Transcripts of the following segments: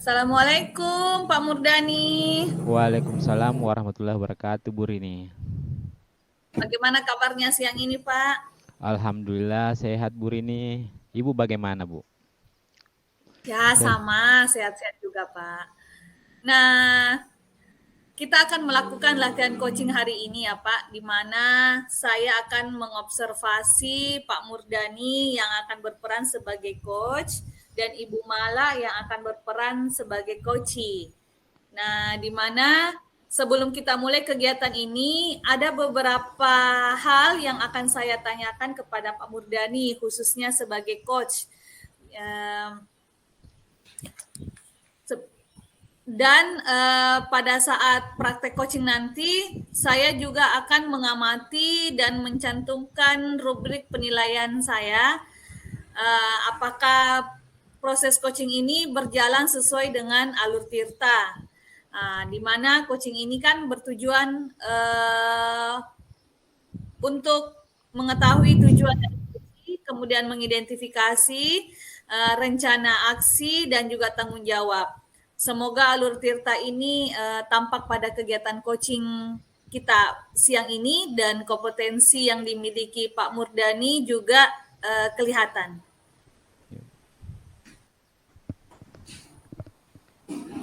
Assalamualaikum Pak Murdani. Waalaikumsalam warahmatullahi wabarakatuh, Bu Rini. Bagaimana kabarnya siang ini Pak? Alhamdulillah sehat, Bu Rini. Ibu bagaimana, Bu? Ya sama, sehat-sehat juga Pak. Nah, kita akan melakukan latihan coaching hari ini ya Pak, di mana saya akan mengobservasi Pak Murdani yang akan berperan sebagai coach dan Ibu Mala yang akan berperan sebagai coachee. Nah, di mana sebelum kita mulai kegiatan ini, ada beberapa hal yang akan saya tanyakan kepada Pak Murdani, khususnya sebagai coach. Dan pada saat praktek coaching nanti, saya juga akan mengamati dan mencantumkan rubrik penilaian saya. Apakah proses coaching ini berjalan sesuai dengan alur Tirta? Di mana coaching ini kan bertujuan untuk mengetahui tujuan dan fungsi, kemudian mengidentifikasi rencana aksi dan juga tanggung jawab. Semoga alur Tirta ini tampak pada kegiatan coaching kita siang ini dan kompetensi yang dimiliki Pak Murdani juga kelihatan.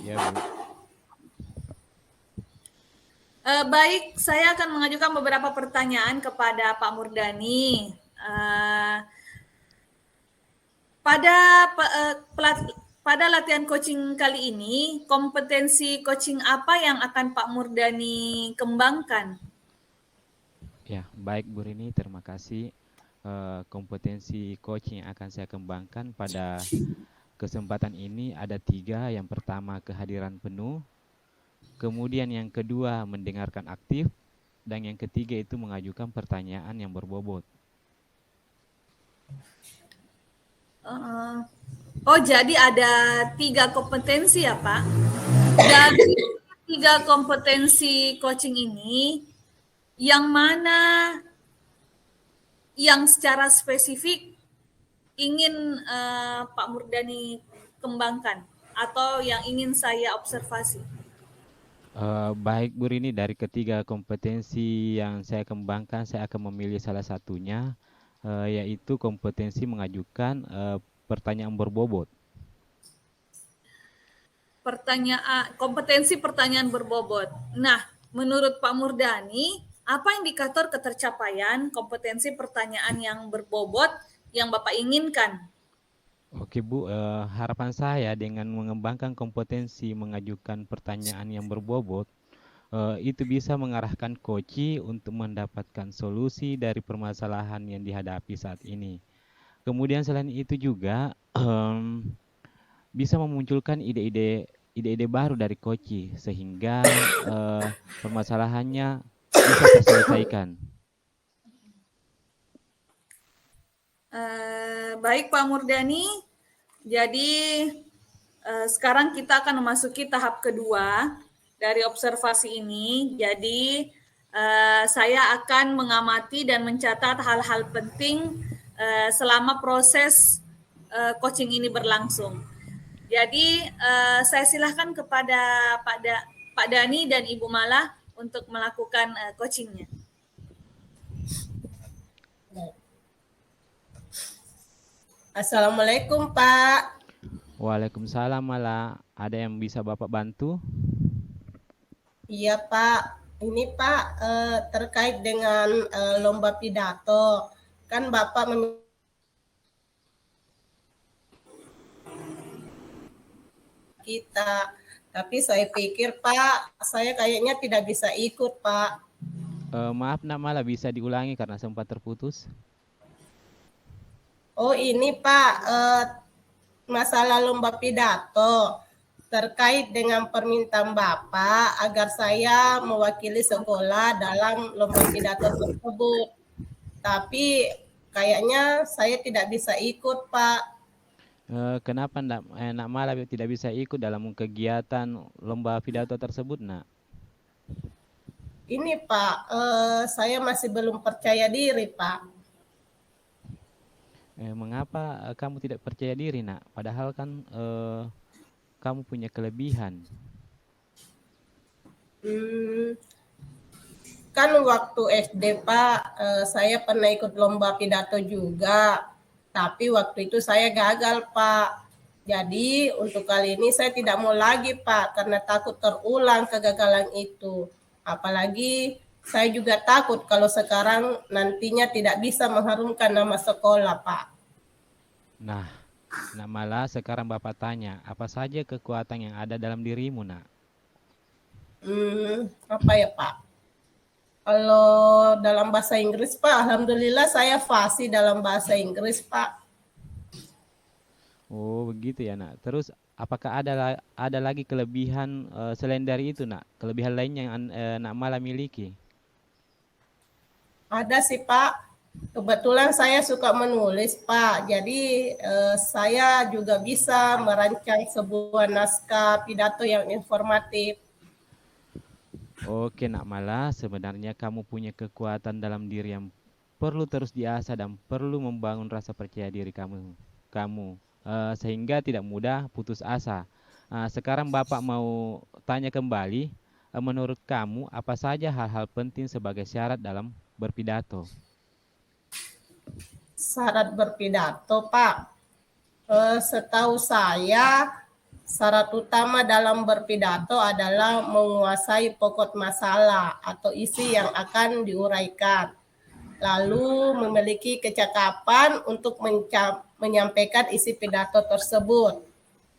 Ya, Bu. Baik, saya akan mengajukan beberapa pertanyaan kepada Pak Murdani. Pada pada latihan coaching kali ini, kompetensi coaching apa yang akan Pak Murdani kembangkan? Ya, baik, Bu Rini. Terima kasih. Kompetensi coaching yang akan saya kembangkan pada kesempatan ini ada 3. Yang pertama, kehadiran penuh. Kemudian yang kedua, mendengarkan aktif. Dan yang ketiga itu mengajukan pertanyaan yang berbobot. Jadi ada 3 kompetensi ya Pak? Dari 3 kompetensi coaching ini, yang mana yang secara spesifik ingin Pak Murdani kembangkan atau yang ingin saya observasi? Baik, Bu Rini, dari ketiga kompetensi yang saya kembangkan, saya akan memilih salah satunya, yaitu kompetensi mengajukan pertanyaan berbobot. Kompetensi pertanyaan berbobot. Nah, menurut Pak Murdani, apa indikator ketercapaian kompetensi pertanyaan yang berbobot yang Bapak inginkan? Oke, Bu, harapan saya dengan mengembangkan kompetensi mengajukan pertanyaan yang berbobot, itu bisa mengarahkan coach untuk mendapatkan solusi dari permasalahan yang dihadapi saat ini. Kemudian selain itu juga bisa memunculkan ide-ide baru dari coach sehingga permasalahannya bisa terselesaikan. Baik Pak Murdani, jadi sekarang kita akan memasuki tahap kedua dari observasi ini. Jadi saya akan mengamati dan mencatat hal-hal penting selama proses coaching ini berlangsung. Jadi saya silahkan kepada Pak Dani dan Ibu Mala untuk melakukan coachingnya. Assalamualaikum Pak. Waalaikumsalam, malah ada yang bisa Bapak bantu? Iya Pak, ini Pak terkait dengan lomba pidato. Kan Bapak kita, tapi saya pikir Pak, saya kayaknya tidak bisa ikut Pak. Maaf, Nak, malah bisa diulangi karena sempat terputus. Oh ini Pak, masalah lomba pidato terkait dengan permintaan Bapak agar saya mewakili sekolah dalam lomba pidato tersebut. Tapi kayaknya saya tidak bisa ikut, Pak. Kenapa Nak malah tidak bisa ikut dalam kegiatan lomba pidato tersebut, Nak? Ini Pak, saya masih belum percaya diri, Pak. Mengapa kamu tidak percaya diri, Nak? Padahal kan kamu punya kelebihan? Hmm, kan waktu SD Pak, saya pernah ikut lomba pidato juga, tapi waktu itu saya gagal Pak. Jadi untuk kali ini saya tidak mau lagi Pak, karena takut terulang kegagalan itu. Apalagi saya juga takut kalau sekarang nantinya tidak bisa mengharumkan nama sekolah Pak. Nah, malah sekarang Bapak tanya, apa saja kekuatan yang ada dalam dirimu, nak? Apa ya Pak? Kalau dalam bahasa Inggris Pak, alhamdulillah saya fasih dalam bahasa Inggris Pak. Oh, begitu ya, nak. Terus, apakah ada lagi kelebihan selain dari itu, nak? Kelebihan lain yang nak malah miliki? Ada sih Pak. Kebetulan saya suka menulis Pak. Jadi saya juga bisa merancang sebuah naskah pidato yang informatif. Oke, nak malah sebenarnya kamu punya kekuatan dalam diri yang perlu terus diasah dan perlu membangun rasa percaya diri kamu, sehingga tidak mudah putus asa. Sekarang Bapak mau tanya kembali, menurut kamu apa saja hal-hal penting sebagai syarat dalam berpidato? Syarat berpidato Pak. Setahu saya, syarat utama dalam berpidato adalah menguasai pokok masalah atau isi yang akan diuraikan. Lalu memiliki kecakapan untuk menyampaikan isi pidato tersebut.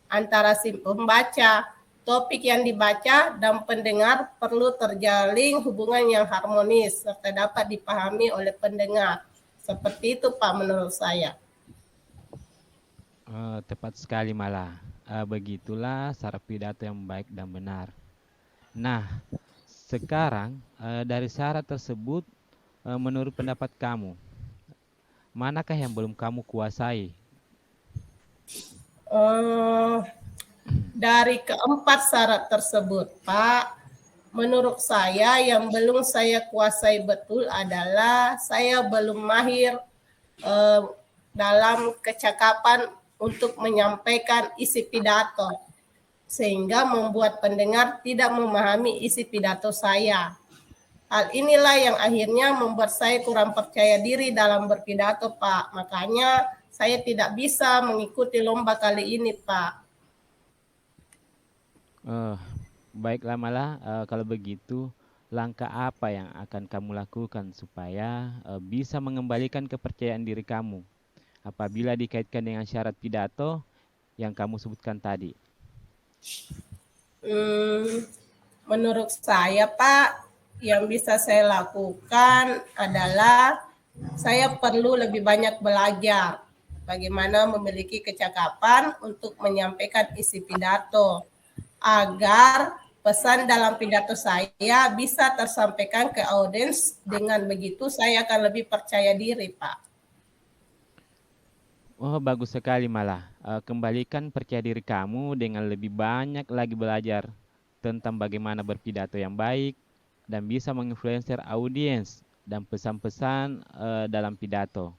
Antara si pembaca, topik yang dibaca, dan pendengar perlu terjalin hubungan yang harmonis serta dapat dipahami oleh pendengar. Seperti itu Pak menurut saya. Tepat sekali malah. Begitulah syarat pidato yang baik dan benar. Nah, sekarang dari syarat tersebut, menurut pendapat kamu, manakah yang belum kamu kuasai? Eh, dari keempat syarat tersebut, Pak, menurut saya yang belum saya kuasai betul adalah saya belum mahir eh, dalam kecakapan untuk menyampaikan isi pidato, sehingga membuat pendengar tidak memahami isi pidato saya. Hal inilah yang akhirnya membuat saya kurang percaya diri dalam berpidato, Pak. Makanya saya tidak bisa mengikuti lomba kali ini, Pak. Eh, Baiklah malah kalau begitu, langkah apa yang akan kamu lakukan supaya bisa mengembalikan kepercayaan diri kamu apabila dikaitkan dengan syarat pidato yang kamu sebutkan tadi? Hmm, menurut saya, Pak, yang bisa saya lakukan adalah saya perlu lebih banyak belajar bagaimana memiliki kecakapan untuk menyampaikan isi pidato agar pesan dalam pidato saya bisa tersampaikan ke audiens. Dengan begitu saya akan lebih percaya diri, Pak. Oh, bagus sekali malah. Kembalikan percaya diri kamu dengan lebih banyak lagi belajar tentang bagaimana berpidato yang baik dan bisa menginfluencer audiens dan pesan-pesan dalam pidato.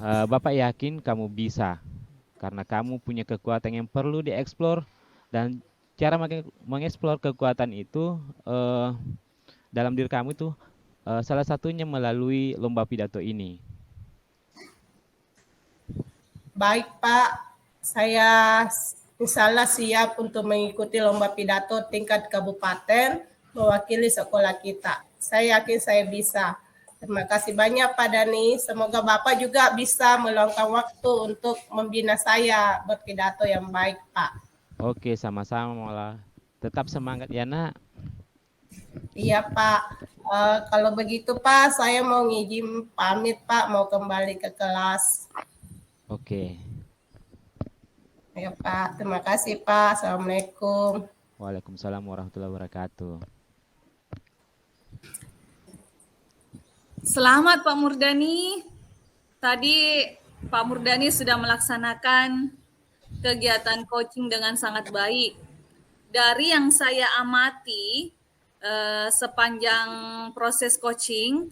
Bapak yakin kamu bisa karena kamu punya kekuatan yang perlu dieksplor dan cara mengeksplor kekuatan itu dalam diri kamu itu salah satunya melalui lomba pidato ini. Baik, Pak. Saya insyaallah siap untuk mengikuti lomba pidato tingkat kabupaten mewakili sekolah kita. Saya yakin saya bisa. Terima kasih banyak Pak Dani. Semoga Bapak juga bisa meluangkan waktu untuk membina saya berpidato yang baik, Pak. Oke, sama-sama malah. Tetap semangat ya, Nak. Iya, Pak. Kalau begitu, Pak, saya mau ngizin pamit, Pak, mau kembali ke kelas. Oke. Ya, Pak. Terima kasih, Pak. Assalamualaikum. Waalaikumsalam warahmatullahi wabarakatuh. Selamat Pak Murdani. Tadi Pak Murdani sudah melaksanakan kegiatan coaching dengan sangat baik. Dari yang saya amati sepanjang proses coaching,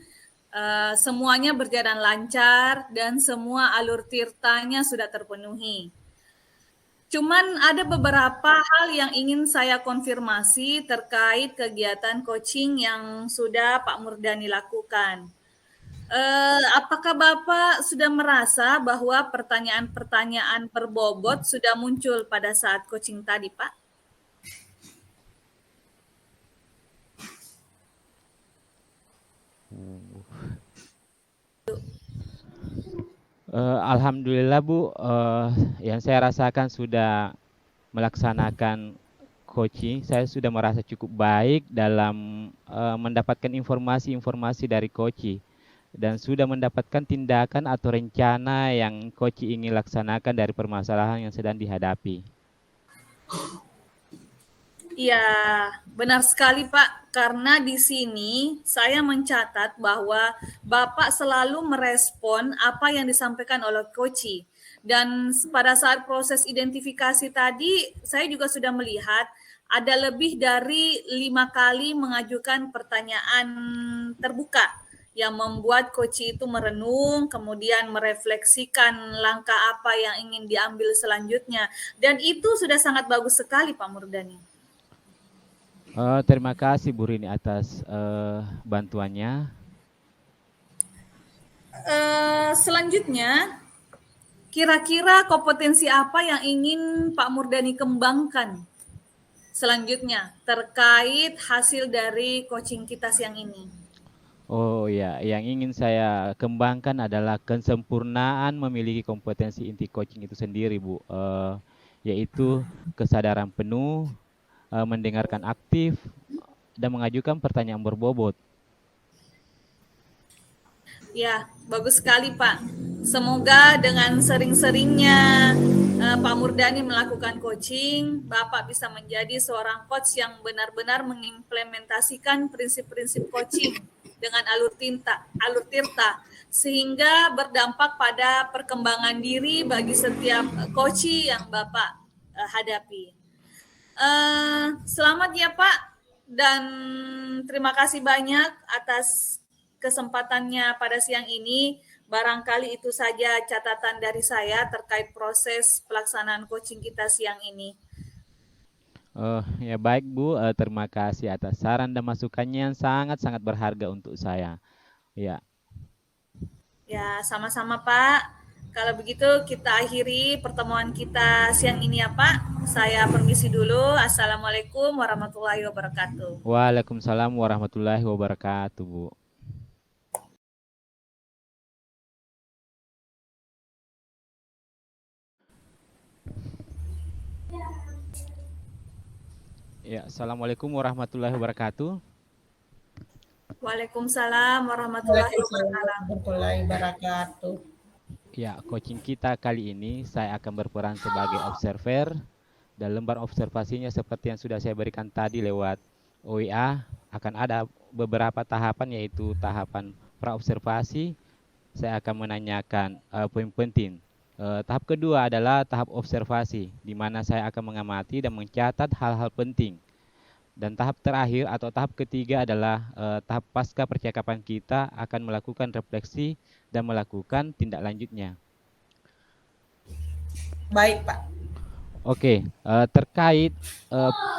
semuanya berjalan lancar dan semua alur tirtanya sudah terpenuhi. Cuman ada beberapa hal yang ingin saya konfirmasi terkait kegiatan coaching yang sudah Pak Murdani lakukan. Apakah Bapak sudah merasa bahwa pertanyaan-pertanyaan berbobot sudah muncul pada saat coaching tadi, Pak? Alhamdulillah Bu, yang saya rasakan sudah melaksanakan coaching, saya sudah merasa cukup baik dalam mendapatkan informasi-informasi dari coaching dan sudah mendapatkan tindakan atau rencana yang coaching ingin laksanakan dari permasalahan yang sedang dihadapi. Iya, benar sekali Pak. Karena di sini saya mencatat bahwa Bapak selalu merespon apa yang disampaikan oleh Koci. Dan pada saat proses identifikasi tadi, saya juga sudah melihat ada lebih dari 5 kali mengajukan pertanyaan terbuka yang membuat Koci itu merenung, kemudian merefleksikan langkah apa yang ingin diambil selanjutnya. Dan itu sudah sangat bagus sekali Pak Murdani. Terima kasih Bu Rini atas bantuannya. Selanjutnya, kira-kira kompetensi apa yang ingin Pak Murdani kembangkan selanjutnya terkait hasil dari coaching kita siang ini? Oh ya, yang ingin saya kembangkan adalah kesempurnaan memiliki kompetensi inti coaching itu sendiri, Bu. Yaitu kesadaran penuh, mendengarkan aktif, dan mengajukan pertanyaan berbobot. Ya, bagus sekali Pak. Semoga dengan sering-seringnya Pak Murdani melakukan coaching, Bapak bisa menjadi seorang coach yang benar-benar mengimplementasikan prinsip-prinsip coaching dengan alur tirta, sehingga berdampak pada perkembangan diri bagi setiap coach yang Bapak hadapi. Selamat ya Pak, dan terima kasih banyak atas kesempatannya pada siang ini. Barangkali itu saja catatan dari saya terkait proses pelaksanaan coaching kita siang ini. Ya baik Bu, terima kasih atas saran dan masukannya yang sangat-sangat berharga untuk saya. Ya. Ya, sama-sama Pak. Kalau begitu kita akhiri pertemuan kita siang ini ya Pak. Saya permisi dulu. Assalamualaikum warahmatullahi wabarakatuh. Waalaikumsalam warahmatullahi wabarakatuh, Bu. Ya, Assalamualaikum warahmatullahi wabarakatuh. Waalaikumsalam warahmatullahi wabarakatuh. Ya, coaching kita kali ini saya akan berperan sebagai observer dan lembar observasinya seperti yang sudah saya berikan tadi lewat OEA akan ada beberapa tahapan yaitu tahapan praobservasi. Saya akan menanyakan poin penting. Tahap kedua adalah tahap observasi di mana saya akan mengamati dan mencatat hal-hal penting. Dan tahap terakhir atau tahap ketiga adalah tahap pasca percakapan kita akan melakukan refleksi dan melakukan tindak lanjutnya. Baik, Pak. Oke, terkait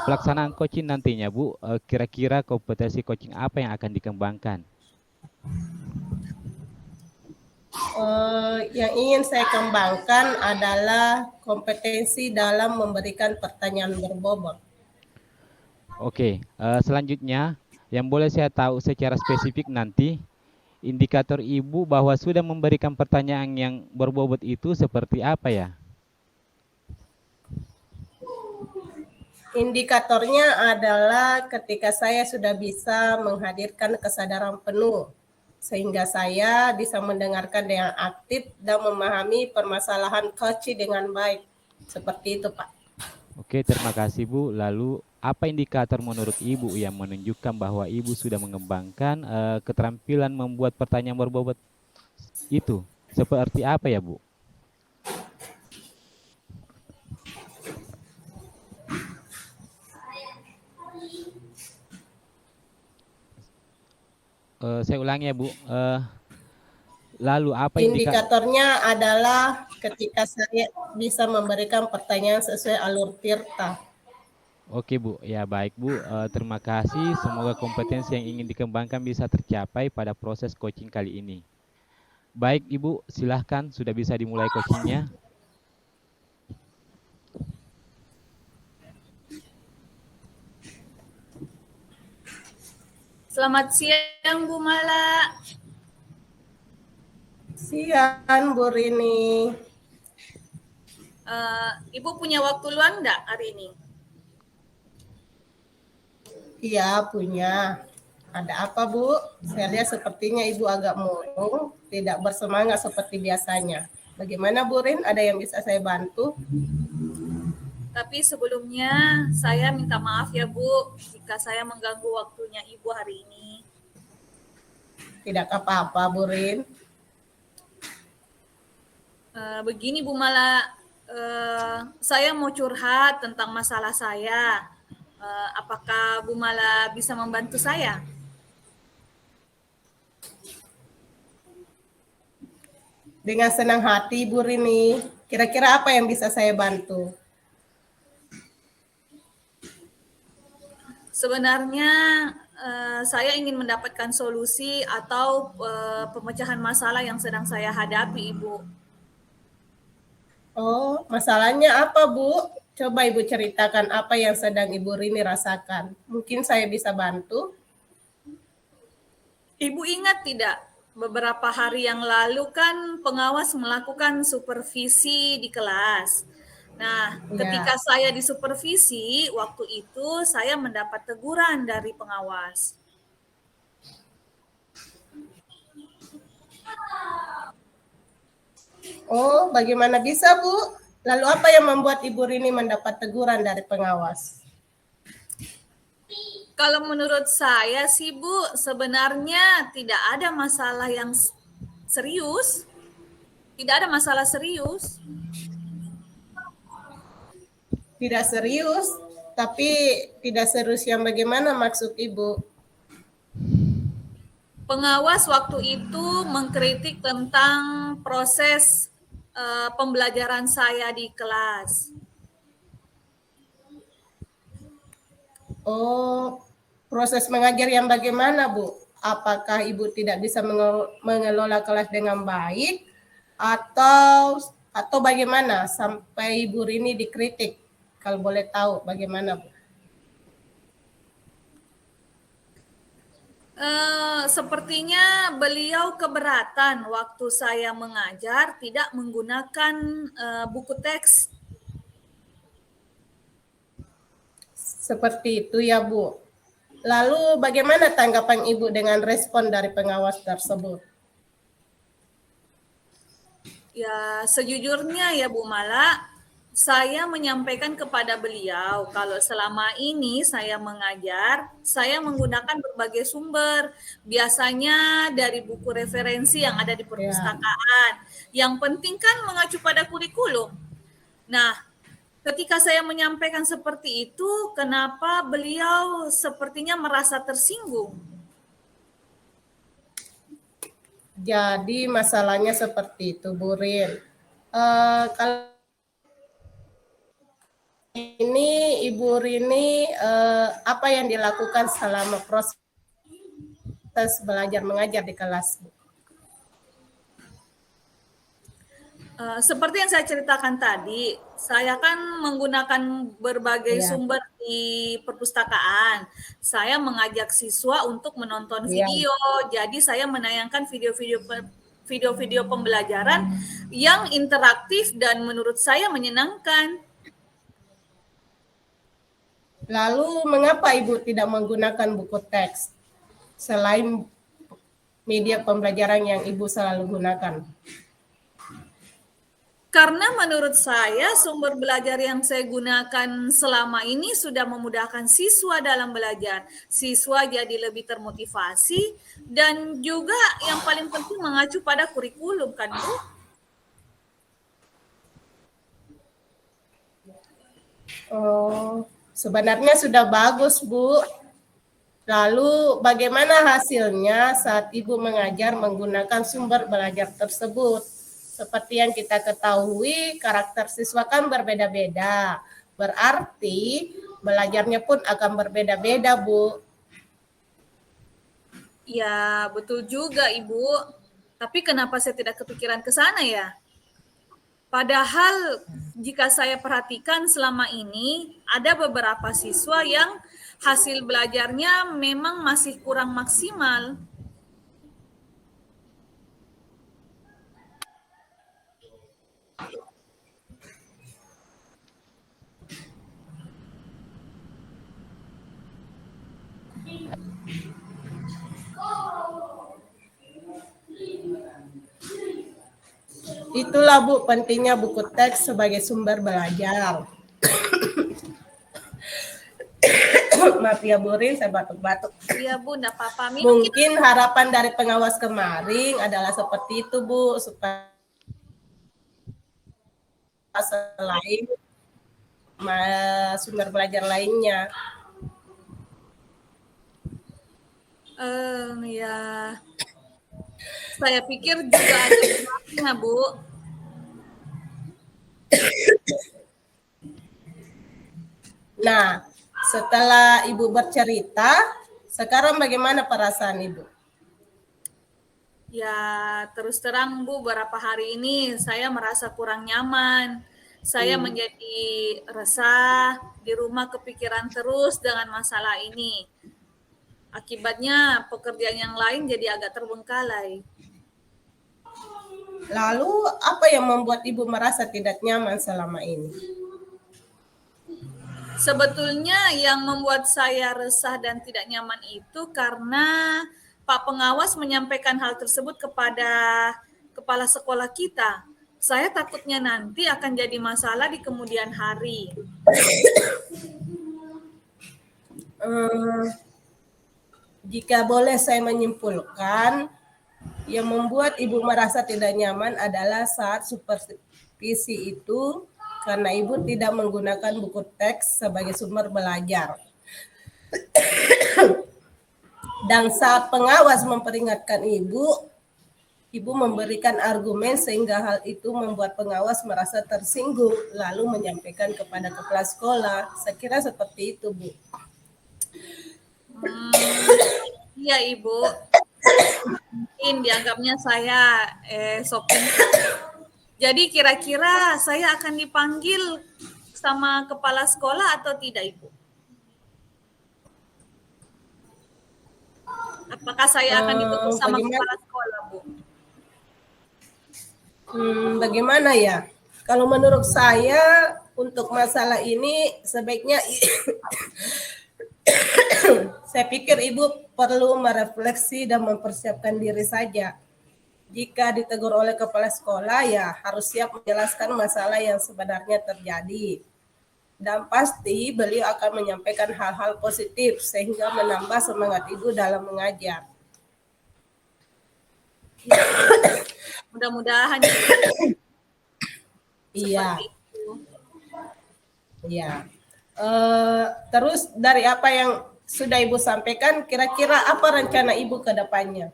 pelaksanaan coaching nantinya, Bu, kira-kira kompetensi coaching apa yang akan dikembangkan? Yang ingin saya kembangkan adalah kompetensi dalam memberikan pertanyaan berbobot. Oke, selanjutnya yang boleh saya tahu secara spesifik nanti, indikator Ibu bahwa sudah memberikan pertanyaan yang berbobot itu seperti apa ya? Indikatornya adalah ketika saya sudah bisa menghadirkan kesadaran penuh, sehingga saya bisa mendengarkan dengan aktif dan memahami permasalahan coaching dengan baik. Seperti itu, Pak. Oke, terima kasih Bu. Lalu apa indikator menurut Ibu yang menunjukkan bahwa Ibu sudah mengembangkan keterampilan membuat pertanyaan berbobot itu? Seperti apa ya Bu? Saya ulangi ya Bu. Lalu apa indikatornya adalah ketika saya bisa memberikan pertanyaan sesuai alur Tirta. Oke Bu, ya baik Bu. Terima kasih. Semoga kompetensi yang ingin dikembangkan bisa tercapai pada proses coaching kali ini. Baik Ibu, silahkan sudah bisa dimulai coachingnya. Selamat siang Bu Mala. Siang Bu Rini. Ibu punya waktu luang enggak hari ini? Iya punya. Ada apa Bu? Saya lihat sepertinya Ibu agak murung, tidak bersemangat seperti biasanya. Bagaimana Bu Rin? Ada yang bisa saya bantu? Tapi sebelumnya saya minta maaf ya Bu jika saya mengganggu waktunya Ibu hari ini. Tidak apa-apa Bu Rin. Begini Bu Mala, saya mau curhat tentang masalah saya. Apakah Bu Mala bisa membantu saya? Dengan senang hati Bu Rini. Kira-kira apa yang bisa saya bantu? Sebenarnya saya ingin mendapatkan solusi atau pemecahan masalah yang sedang saya hadapi, Ibu. Oh, masalahnya apa Bu? Coba Ibu ceritakan apa yang sedang Ibu Rini rasakan. Mungkin saya bisa bantu. Ibu ingat tidak? Beberapa hari yang lalu kan pengawas melakukan supervisi di kelas. Nah, ketika saya disupervisi, waktu itu saya mendapat teguran dari pengawas. Oh, bagaimana bisa Bu? Lalu apa yang membuat Ibu Rini mendapat teguran dari pengawas? Kalau menurut saya sih Bu, sebenarnya tidak ada masalah yang serius. Tidak ada masalah serius. Tidak serius, tapi tidak serius yang bagaimana maksud Ibu? Pengawas waktu itu mengkritik tentang proses pembelajaran saya di kelas. Oh, proses mengajar yang bagaimana Bu? Apakah Ibu tidak bisa mengelola kelas dengan baik atau bagaimana sampai Ibu Rini dikritik? Kalau boleh tahu bagaimana Bu? Sepertinya beliau keberatan waktu saya mengajar tidak menggunakan buku teks. Seperti itu ya Bu. Lalu bagaimana tanggapan Ibu dengan respon dari pengawas tersebut? Ya, sejujurnya ya Bu Mala, saya menyampaikan kepada beliau kalau selama ini saya mengajar, saya menggunakan berbagai sumber, biasanya dari buku referensi yang ada di perpustakaan. Yang penting kan mengacu pada kurikulum. Nah, ketika saya menyampaikan seperti itu, kenapa beliau sepertinya merasa tersinggung? Jadi masalahnya seperti itu, Bu Rin. Kalau ini Ibu Rini, apa yang dilakukan selama proses belajar mengajar di kelas, Bu? Seperti yang saya ceritakan tadi, saya kan menggunakan berbagai sumber di perpustakaan. Saya mengajak siswa untuk menonton video. Jadi saya menayangkan video-video pembelajaran yang interaktif dan menurut saya menyenangkan. Lalu mengapa Ibu tidak menggunakan buku teks selain media pembelajaran yang Ibu selalu gunakan? Karena menurut saya sumber belajar yang saya gunakan selama ini sudah memudahkan siswa dalam belajar. Siswa jadi lebih termotivasi dan juga yang paling penting mengacu pada kurikulum kan Bu? Oh, sebenarnya sudah bagus Bu. Lalu bagaimana hasilnya saat Ibu mengajar menggunakan sumber belajar tersebut? seperti yang kita ketahui, karakter siswa kan berbeda-beda. Berarti belajarnya pun akan berbeda-beda, Bu. Ya, betul juga, Ibu. Tapi kenapa saya tidak kepikiran ke sana ya? Padahal jika saya perhatikan selama ini, ada beberapa siswa yang hasil belajarnya memang masih kurang maksimal. Itulah, Bu, pentingnya buku teks sebagai sumber belajar. Maaf ya, Bu Rin, saya batuk-batuk. Iya, Bu, enggak apa-apa. Minum kita. Mungkin harapan dari pengawas kemarin adalah seperti itu, Bu, supaya selain sumber belajar lainnya. Ya, saya pikir juga ada benarnya, Bu. Nah, setelah Ibu bercerita, sekarang bagaimana perasaan Ibu? Ya, terus terang Bu, beberapa hari ini saya merasa kurang nyaman. Saya menjadi resah, di rumah kepikiran terus dengan masalah ini. Akibatnya pekerjaan yang lain jadi agak terbengkalai. Lalu apa yang membuat Ibu merasa tidak nyaman selama ini? Sebetulnya yang membuat saya resah dan tidak nyaman itu karena Pak Pengawas menyampaikan hal tersebut kepada kepala sekolah kita. Saya takutnya nanti akan jadi masalah di kemudian hari. Jika boleh saya menyimpulkan, yang membuat Ibu merasa tidak nyaman adalah saat supervisi itu karena Ibu tidak menggunakan buku teks sebagai sumber belajar. Dan saat pengawas memperingatkan Ibu, Ibu memberikan argumen sehingga hal itu membuat pengawas merasa tersinggung lalu menyampaikan kepada kepala sekolah. Saya kira seperti itu, Bu. Iya, Ibu. Mungkin dianggapnya saya shopping. Jadi kira-kira saya akan dipanggil sama kepala sekolah atau tidak, Ibu? Apakah saya akan ditegur sama kepala sekolah, Bu? Bagaimana ya? Kalau menurut saya untuk masalah ini sebaiknya saya pikir Ibu perlu merefleksi dan mempersiapkan diri saja. Jika ditegur oleh kepala sekolah, ya harus siap menjelaskan masalah yang sebenarnya terjadi. Dan pasti beliau akan menyampaikan hal-hal positif sehingga menambah semangat Ibu dalam mengajar. Mudah-mudahan. Iya. Iya. Terus dari apa yang sudah Ibu sampaikan, kira-kira apa rencana Ibu ke depannya?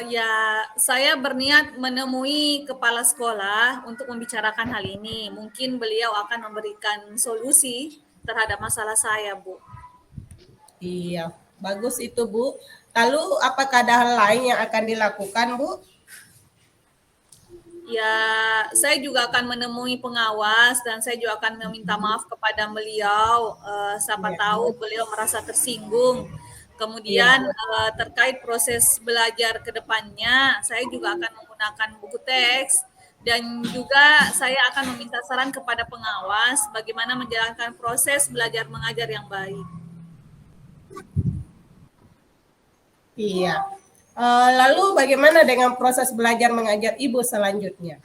Ya, saya berniat menemui kepala sekolah untuk membicarakan hal ini. Mungkin beliau akan memberikan solusi terhadap masalah saya, Bu. Iya, bagus itu, Bu. Lalu apakah ada hal lain yang akan dilakukan, Bu? Ya, saya juga akan menemui pengawas dan saya juga akan meminta maaf kepada beliau. Siapa tahu beliau merasa tersinggung. Kemudian terkait proses belajar ke depannya, saya juga akan menggunakan buku teks dan juga saya akan meminta saran kepada pengawas bagaimana menjalankan proses belajar mengajar yang baik. Iya. Lalu bagaimana dengan proses belajar mengajar Ibu selanjutnya?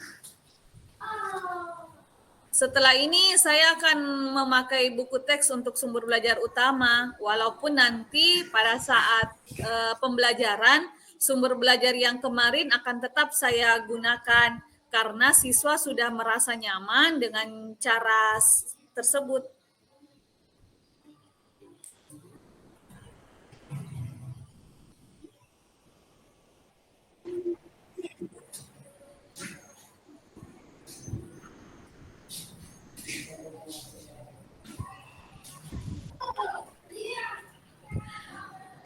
Setelah ini saya akan memakai buku teks untuk sumber belajar utama, walaupun nanti pada saat pembelajaran, sumber belajar yang kemarin akan tetap saya gunakan karena siswa sudah merasa nyaman dengan cara tersebut.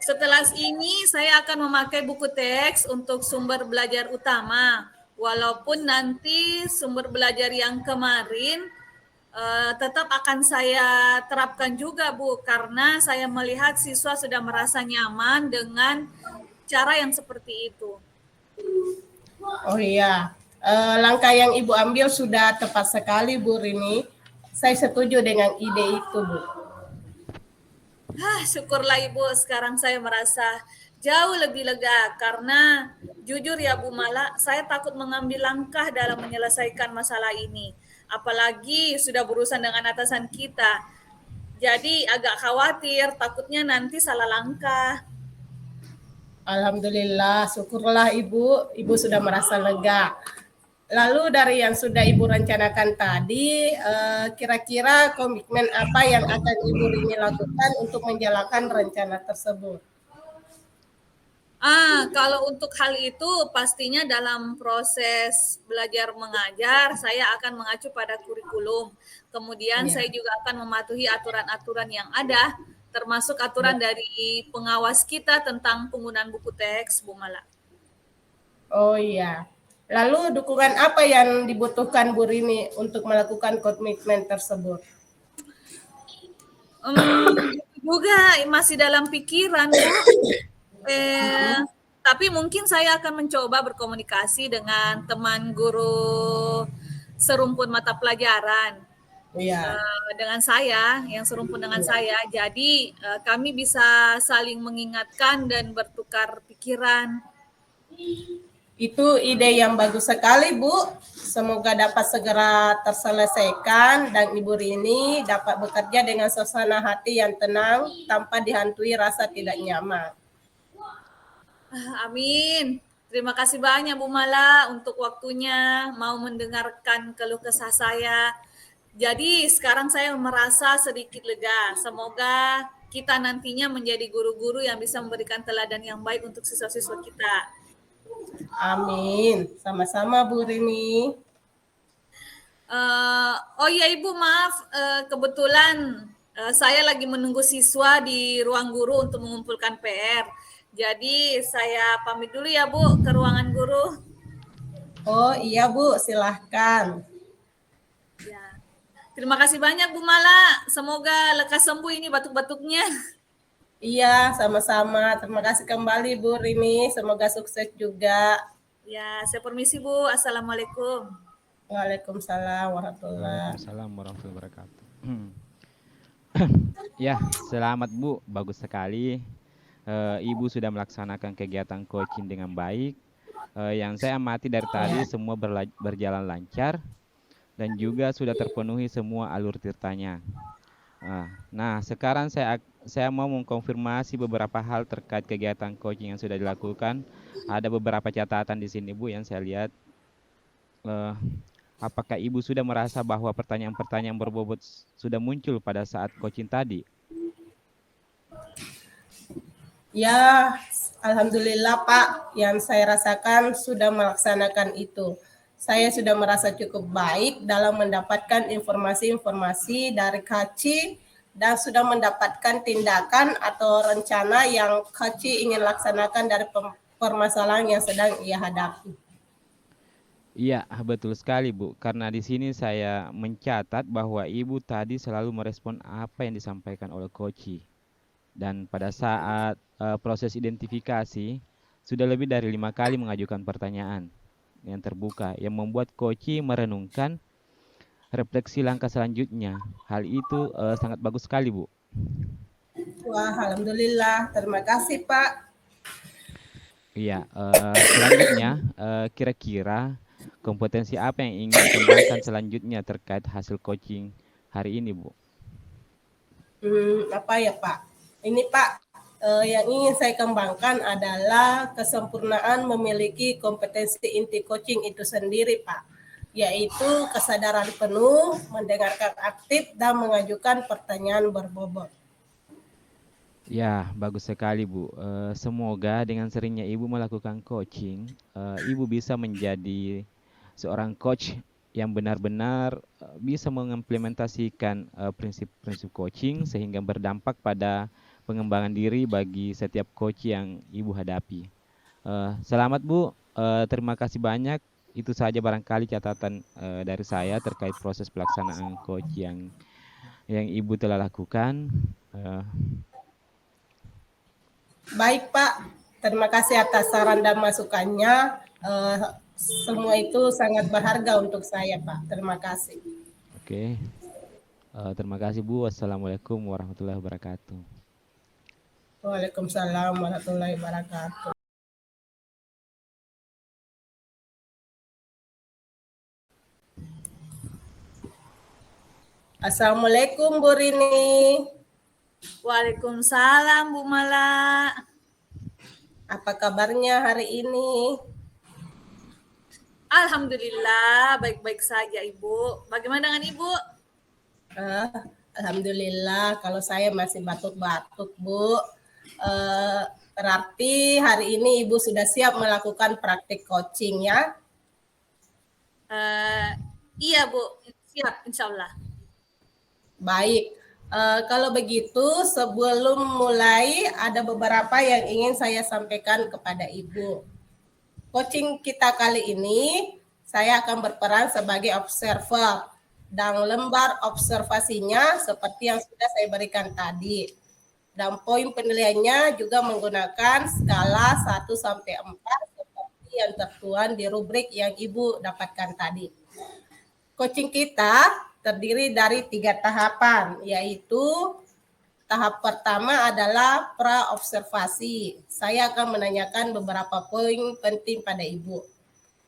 Setelah ini saya akan memakai buku teks untuk sumber belajar utama. Walaupun nanti sumber belajar yang kemarin tetap akan saya terapkan juga, Bu, karena saya melihat siswa sudah merasa nyaman dengan cara yang seperti itu. Oh iya, langkah yang Ibu ambil sudah tepat sekali, Bu Rini. Saya setuju dengan ide itu, Bu. Syukurlah Ibu, sekarang saya merasa jauh lebih lega karena jujur ya Bu Mala, saya takut mengambil langkah dalam menyelesaikan masalah ini. Apalagi sudah berurusan dengan atasan kita. Jadi agak khawatir, takutnya nanti salah langkah. Alhamdulillah, syukurlah Ibu, Ibu sudah merasa lega. Lalu dari yang sudah Ibu rencanakan tadi, kira-kira komitmen apa yang akan Ibu Rini lakukan untuk menjalankan rencana tersebut? Kalau untuk hal itu pastinya dalam proses belajar mengajar saya akan mengacu pada kurikulum. Kemudian Iya. saya juga akan mematuhi aturan-aturan yang ada, termasuk aturan dari pengawas kita tentang penggunaan buku teks, Bu Mala. Oh iya. Lalu dukungan apa yang dibutuhkan Bu Rini untuk melakukan komitmen tersebut? Juga masih dalam pikiran, Bu. Tapi mungkin saya akan mencoba berkomunikasi dengan teman guru serumpun mata pelajaran Iya. dengan saya, yang serumpun dengan saya. Jadi kami bisa saling mengingatkan dan bertukar pikiran. Itu ide yang bagus sekali, Bu. Semoga dapat segera terselesaikan dan Ibu Rini dapat bekerja dengan suasana hati yang tenang tanpa dihantui rasa tidak nyaman. Amin. Terima kasih banyak Bu Mala untuk waktunya mau mendengarkan keluh kesah saya. Jadi sekarang saya merasa sedikit lega. Semoga kita nantinya menjadi guru-guru yang bisa memberikan teladan yang baik untuk siswa-siswa kita. Amin. Sama-sama Bu Rini. Oh iya Ibu, maaf. Kebetulan saya lagi menunggu siswa di ruang guru untuk mengumpulkan PR. Jadi saya pamit dulu ya Bu ke ruangan guru. Oh iya Bu, silahkan. Ya. Terima kasih banyak Bu Mala. Semoga lekas sembuh ini batuk-batuknya. Iya, sama-sama. Terima kasih kembali Bu Rini. Semoga sukses juga. Ya, saya permisi Bu. Assalamualaikum. Waalaikumsalam warahmatullahi wabarakatuh. Ya, selamat Bu, bagus sekali. Ibu sudah melaksanakan kegiatan coaching dengan baik. Yang saya amati dari tadi semua berjalan lancar dan juga sudah terpenuhi semua alur ceritanya. Nah, sekarang saya mau mengkonfirmasi beberapa hal terkait kegiatan coaching yang sudah dilakukan. Ada beberapa catatan di sini Bu yang saya lihat. Apakah Ibu sudah merasa bahwa pertanyaan-pertanyaan berbobot sudah muncul pada saat coaching tadi? Ya, alhamdulillah Pak, yang saya rasakan sudah melaksanakan itu. Saya sudah merasa cukup baik dalam mendapatkan informasi-informasi dari KACI dan sudah mendapatkan tindakan atau rencana yang KACI ingin laksanakan dari permasalahan yang sedang ia hadapi. Iya, betul sekali Bu. Karena di sini saya mencatat bahwa Ibu tadi selalu merespon apa yang disampaikan oleh Koci. Dan pada saat proses identifikasi, sudah lebih dari 5 kali mengajukan pertanyaan yang terbuka, yang membuat Koci merenungkan refleksi langkah selanjutnya. Hal itu sangat bagus sekali Bu. Wah, alhamdulillah. Terima kasih Pak. Iya, selanjutnya kira-kira kompetensi apa yang ingin dikembangkan selanjutnya terkait hasil coaching hari ini, Bu? Apa ya Pak? Ini Pak, yang ingin saya kembangkan adalah kesempurnaan memiliki kompetensi inti coaching itu sendiri Pak, yaitu kesadaran penuh, mendengarkan aktif, dan mengajukan pertanyaan berbobot. Ya, bagus sekali Bu. Semoga dengan seringnya Ibu melakukan coaching, Ibu bisa menjadi seorang coach yang benar-benar bisa mengimplementasikan prinsip-prinsip coaching sehingga berdampak pada pengembangan diri bagi setiap coach yang Ibu hadapi. Selamat Bu, terima kasih banyak. Itu saja barangkali catatan dari saya terkait proses pelaksanaan coach yang Ibu telah lakukan. Baik Pak, terima kasih atas saran dan masukannya. Semua itu sangat berharga untuk saya Pak. Terima kasih. Oke. Terima kasih Bu. Wassalamualaikum warahmatullahi wabarakatuh. Waalaikumsalam warahmatullahi wabarakatuh. Assalamualaikum Bu Rini. Waalaikumsalam Bu Mala. Apa kabarnya hari ini? Alhamdulillah baik-baik saja Ibu. Bagaimana dengan Ibu? Alhamdulillah, kalau saya masih batuk-batuk Bu. Berarti hari ini Ibu sudah siap melakukan praktik coaching ya? Iya Bu, siap insya Allah. Baik, kalau begitu sebelum mulai ada beberapa yang ingin saya sampaikan kepada Ibu. Coaching kita kali ini saya akan berperan sebagai observer dan lembar observasinya seperti yang sudah saya berikan tadi. Dan poin penilaiannya juga menggunakan skala 1 sampai 4 seperti yang tertuang di rubrik yang Ibu dapatkan tadi. Coaching kita terdiri dari 3 tahapan, yaitu tahap pertama adalah pra-observasi. Saya akan menanyakan beberapa poin penting pada Ibu.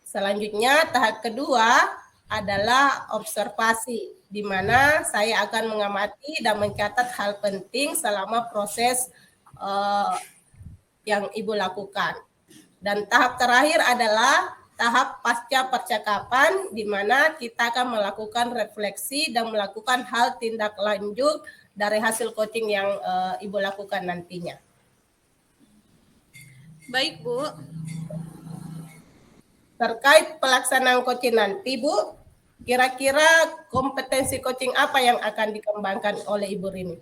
Selanjutnya tahap kedua adalah observasi, di mana saya akan mengamati dan mencatat hal penting selama proses yang Ibu lakukan. Dan tahap terakhir adalah tahap pasca percakapan, di mana kita akan melakukan refleksi dan melakukan hal tindak lanjut dari hasil coaching yang Ibu lakukan nantinya. Baik Bu. Terkait pelaksanaan coaching nanti Bu, kira-kira kompetensi coaching apa yang akan dikembangkan oleh Ibu Rini?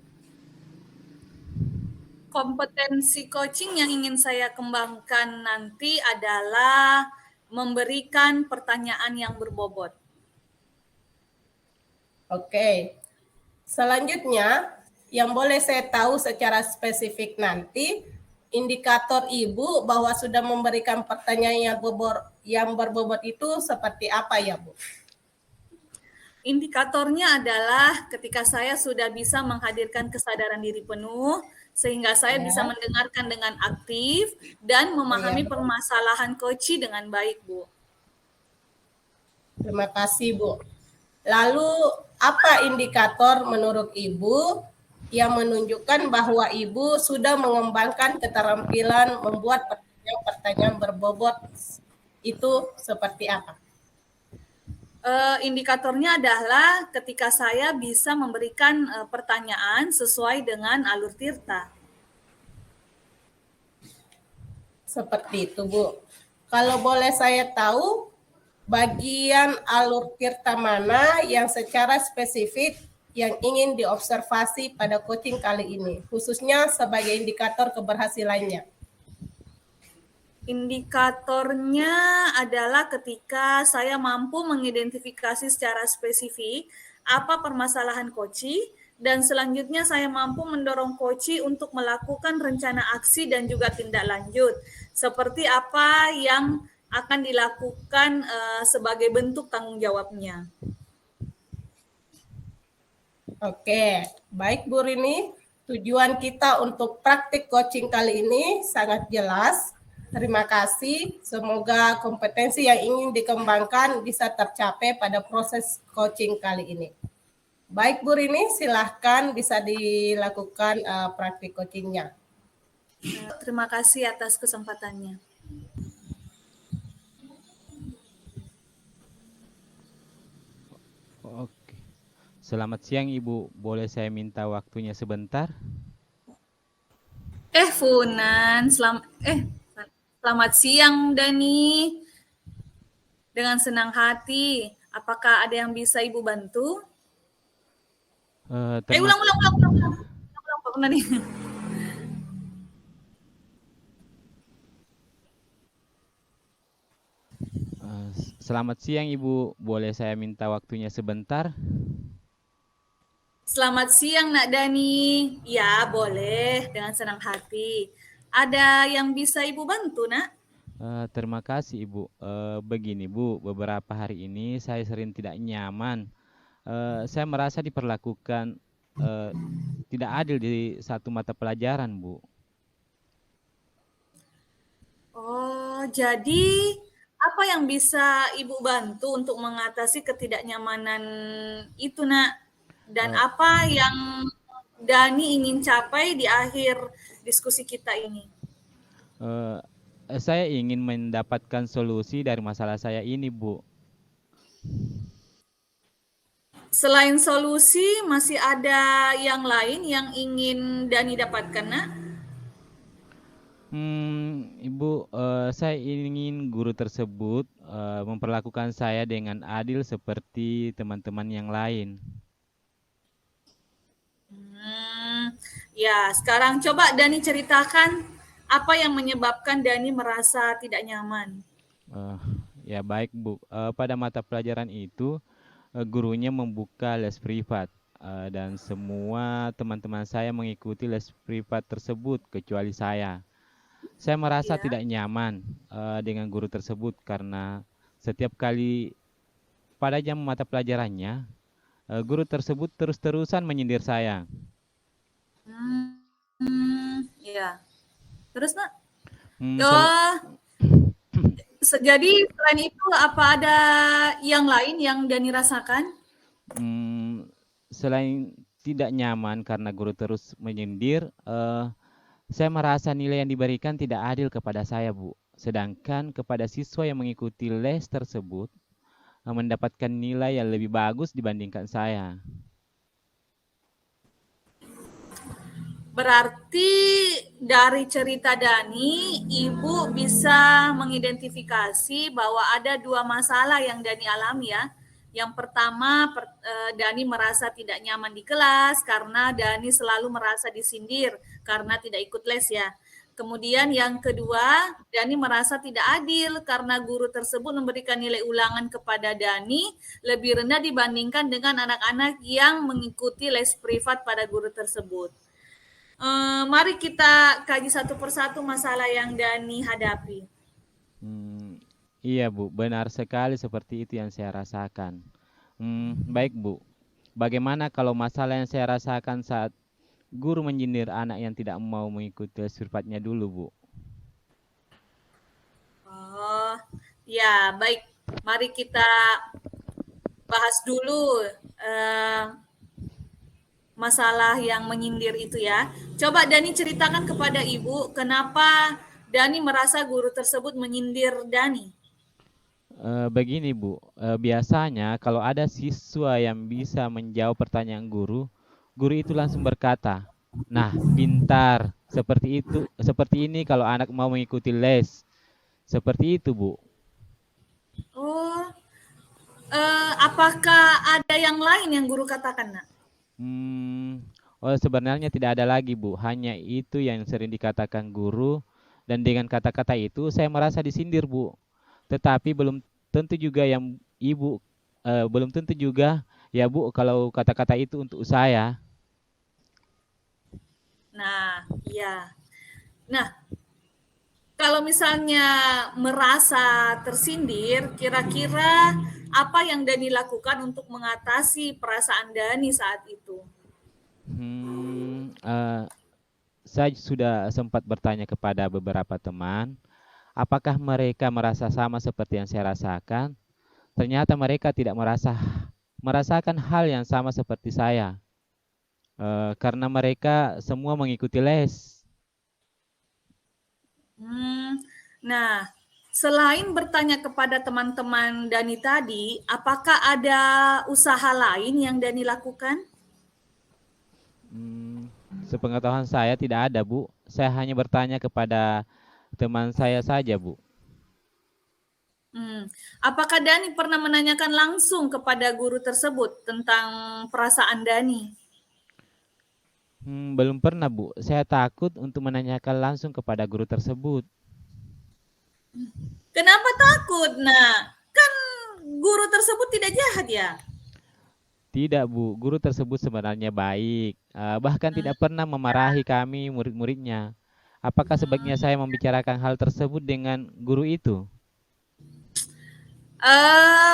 Kompetensi coaching yang ingin saya kembangkan nanti adalah memberikan pertanyaan yang berbobot. Oke. Selanjutnya, yang boleh saya tahu secara spesifik nanti, indikator Ibu bahwa sudah memberikan pertanyaan yang berbobot itu seperti apa ya, Bu? Indikatornya adalah ketika saya sudah bisa menghadirkan kesadaran diri penuh, sehingga saya bisa mendengarkan dengan aktif dan memahami permasalahan coach dengan baik, Bu. Terima kasih, Bu. Lalu, apa indikator menurut Ibu yang menunjukkan bahwa Ibu sudah mengembangkan keterampilan membuat pertanyaan berbobot itu seperti apa? Indikatornya adalah ketika saya bisa memberikan pertanyaan sesuai dengan alur tirta. Seperti itu, Bu. Kalau boleh saya tahu, bagian alur tirta mana yang secara spesifik yang ingin diobservasi pada coaching kali ini, khususnya sebagai indikator keberhasilannya? Indikatornya adalah ketika saya mampu mengidentifikasi secara spesifik apa permasalahan coach dan selanjutnya saya mampu mendorong coach untuk melakukan rencana aksi dan juga tindak lanjut seperti apa yang akan dilakukan sebagai bentuk tanggung jawabnya. Oke, baik Bu Rini. Tujuan kita untuk praktik coaching kali ini sangat jelas. Terima kasih. Semoga kompetensi yang ingin dikembangkan bisa tercapai pada proses coaching kali ini. Baik Bu Rini, silahkan bisa dilakukan praktik coachingnya. Terima kasih atas kesempatannya. Oke. Selamat siang Ibu. Boleh saya minta waktunya sebentar? Funan, selamat siang Dani. Dengan senang hati. Apakah ada yang bisa Ibu bantu? Ulang Pak Nani. Selamat siang Ibu, boleh saya minta waktunya sebentar? Selamat siang Nak Dani. Ya, boleh dengan senang hati. Ada yang bisa Ibu bantu, Nak? Terima kasih Ibu. Begini Bu, beberapa hari ini saya sering tidak nyaman. Saya merasa diperlakukan tidak adil di satu mata pelajaran Bu. Oh, jadi apa yang bisa Ibu bantu untuk mengatasi ketidaknyamanan itu, Nak? Dan Eh, apa yang Dani ingin capai di akhir diskusi kita ini? eh, saya ingin mendapatkan solusi dari masalah saya ini Bu. Selain solusi, masih ada yang lain yang ingin Dani dapatkan, Nak? Ibu, saya ingin guru tersebut memperlakukan saya dengan adil seperti teman-teman yang lain. Ya, sekarang coba Dani ceritakan apa yang menyebabkan Dani merasa tidak nyaman. Eh, ya baik Bu, pada mata pelajaran itu gurunya membuka les privat dan semua teman-teman saya mengikuti les privat tersebut kecuali saya. Saya merasa Ya. tidak nyaman dengan guru tersebut karena setiap kali pada jam mata pelajarannya, guru tersebut terus-terusan menyindir saya. Ya. Terus, Nak? Hmm, sel- Oh, jadi selain itu apa ada yang lain yang Dani rasakan? hmm, Selain tidak nyaman karena guru terus menyindir, saya merasa nilai yang diberikan tidak adil kepada saya, Bu. Sedangkan kepada siswa yang mengikuti les tersebut mendapatkan nilai yang lebih bagus dibandingkan saya. Berarti dari cerita Dani, Ibu bisa mengidentifikasi bahwa ada dua masalah yang Dani alami ya. Yang pertama, Dani merasa tidak nyaman di kelas karena Dani selalu merasa disindir karena tidak ikut les ya. Kemudian yang kedua, Dani merasa tidak adil karena guru tersebut memberikan nilai ulangan kepada Dani lebih rendah dibandingkan dengan anak-anak yang mengikuti les privat pada guru tersebut. Mari kita kaji satu persatu masalah yang Dani hadapi. Hmm, iya, Bu, benar sekali seperti itu yang saya rasakan. Baik, Bu. Bagaimana kalau masalah yang saya rasakan saat guru menyindir anak yang tidak mau mengikuti sifatnya dulu, Bu? Oh, ya baik. Mari kita bahas dulu masalah yang menyindir itu ya. Coba Dani ceritakan kepada Ibu kenapa Dani merasa guru tersebut menyindir Dani. Begini Bu, biasanya kalau ada siswa yang bisa menjawab pertanyaan guru, guru itu langsung berkata, "Nah, pintar. Seperti itu, seperti ini kalau anak mau mengikuti les." Seperti itu, Bu. Oh, apakah ada yang lain yang guru katakan, Nak? Hmm, oh sebenarnya tidak ada lagi, Bu. Hanya itu yang sering dikatakan guru dan dengan kata-kata itu saya merasa disindir, Bu. Tetapi belum tentu juga yang Ibu belum tentu juga ya, Bu, kalau kata-kata itu untuk saya. Nah, iya. Nah, kalau misalnya merasa tersindir, kira-kira apa yang Dani lakukan untuk mengatasi perasaan Dani saat itu? Hmm, eh, saya sudah sempat bertanya kepada beberapa teman, apakah mereka merasa sama seperti yang saya rasakan? Ternyata mereka tidak merasakan hal yang sama seperti saya, karena mereka semua mengikuti les. Hmm, nah, selain bertanya kepada teman-teman Dani tadi, apakah ada usaha lain yang Dani lakukan? Hmm, Sepengetahuan saya tidak ada, Bu. Saya hanya bertanya kepada teman saya saja, Bu. Hmm. Apakah Dani pernah menanyakan langsung kepada guru tersebut tentang perasaan Dani? Belum pernah, Bu. Saya takut untuk menanyakan langsung kepada guru tersebut. Kenapa takut? Nah, kan guru tersebut tidak jahat ya? Tidak, Bu. Guru tersebut sebenarnya baik, bahkan Hmm, tidak pernah memarahi kami murid-muridnya. Apakah sebaiknya hmm. saya membicarakan hal tersebut dengan guru itu?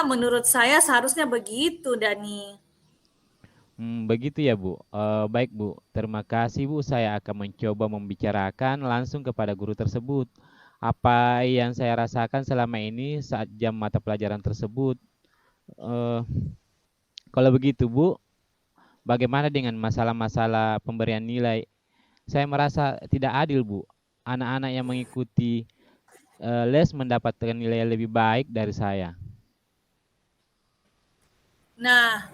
Menurut saya seharusnya begitu, Dani. Begitu ya, Bu. Baik, Bu. Terima kasih, Bu. Saya akan mencoba membicarakan langsung kepada guru tersebut. Apa yang saya rasakan selama ini saat jam mata pelajaran tersebut. Eh, Kalau begitu, Bu, bagaimana dengan masalah-masalah pemberian nilai? Saya merasa tidak adil, Bu. Anak-anak yang mengikuti les mendapatkan nilai yang lebih baik dari saya. Nah,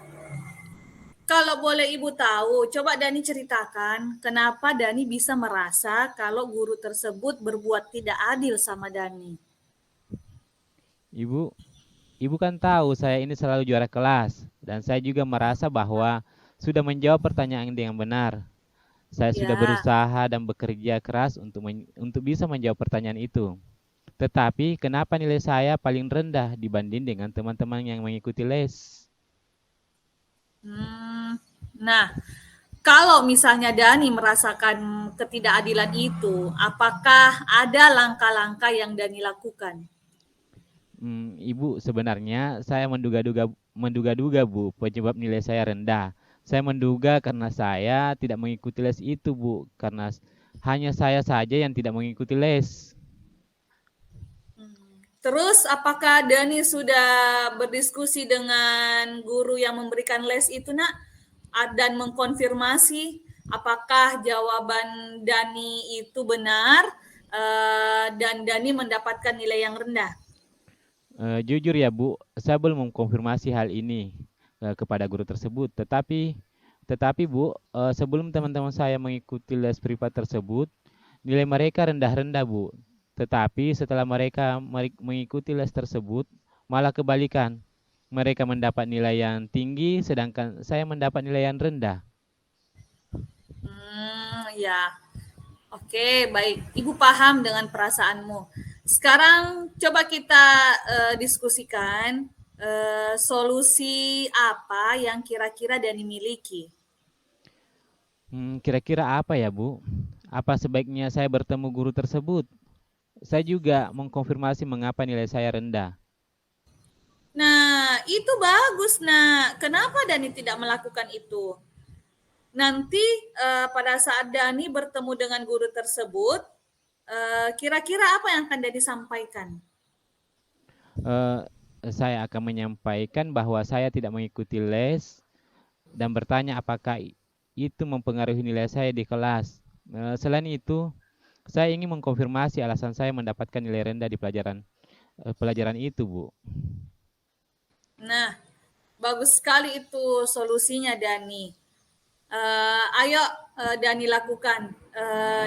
kalau boleh Ibu tahu, coba Dani ceritakan kenapa Dani bisa merasa kalau guru tersebut berbuat tidak adil sama Dani. Ibu, Ibu kan tahu saya ini selalu juara kelas dan saya juga merasa bahwa sudah menjawab pertanyaan dengan benar. Saya sudah Ya, berusaha dan bekerja keras untuk bisa menjawab pertanyaan itu. Tetapi kenapa nilai saya paling rendah dibanding dengan teman-teman yang mengikuti les? hmm, nah, kalau misalnya Dani merasakan ketidakadilan itu, apakah ada langkah-langkah yang Dani lakukan? Ibu, sebenarnya saya menduga-duga, Bu, penyebab nilai saya rendah. Saya menduga karena saya tidak mengikuti les itu, Bu, karena hanya saya saja yang tidak mengikuti les. Terus apakah Dani sudah berdiskusi dengan guru yang memberikan les itu, Nak? Dan mengkonfirmasi apakah jawaban Dani itu benar dan Dani mendapatkan nilai yang rendah? Jujur ya, Bu, saya belum mengkonfirmasi hal ini kepada guru tersebut. Tetapi Bu, sebelum teman-teman saya mengikuti les privat tersebut, nilai mereka rendah-rendah, Bu. Tetapi setelah mereka mengikuti les tersebut, malah kebalikan. Mereka mendapat nilai yang tinggi, sedangkan saya mendapat nilai yang rendah. Ya. Oke, baik. Ibu paham dengan perasaanmu. Sekarang coba kita diskusikan solusi apa yang kira-kira Dani miliki. Kira-kira apa ya, Bu? Apa sebaiknya saya bertemu guru tersebut? Saya juga mengkonfirmasi mengapa nilai saya rendah. Nah, itu bagus. Nah, kenapa Dani tidak melakukan itu? Nanti pada saat Dani bertemu dengan guru tersebut, kira-kira apa yang akan Dani sampaikan? Eh, saya akan menyampaikan bahwa saya tidak mengikuti les dan bertanya apakah itu mempengaruhi nilai saya di kelas. Selain itu, saya ingin mengkonfirmasi alasan saya mendapatkan nilai rendah di pelajaran itu, Bu. Nah, bagus sekali itu solusinya, Dani. Ayo Dani lakukan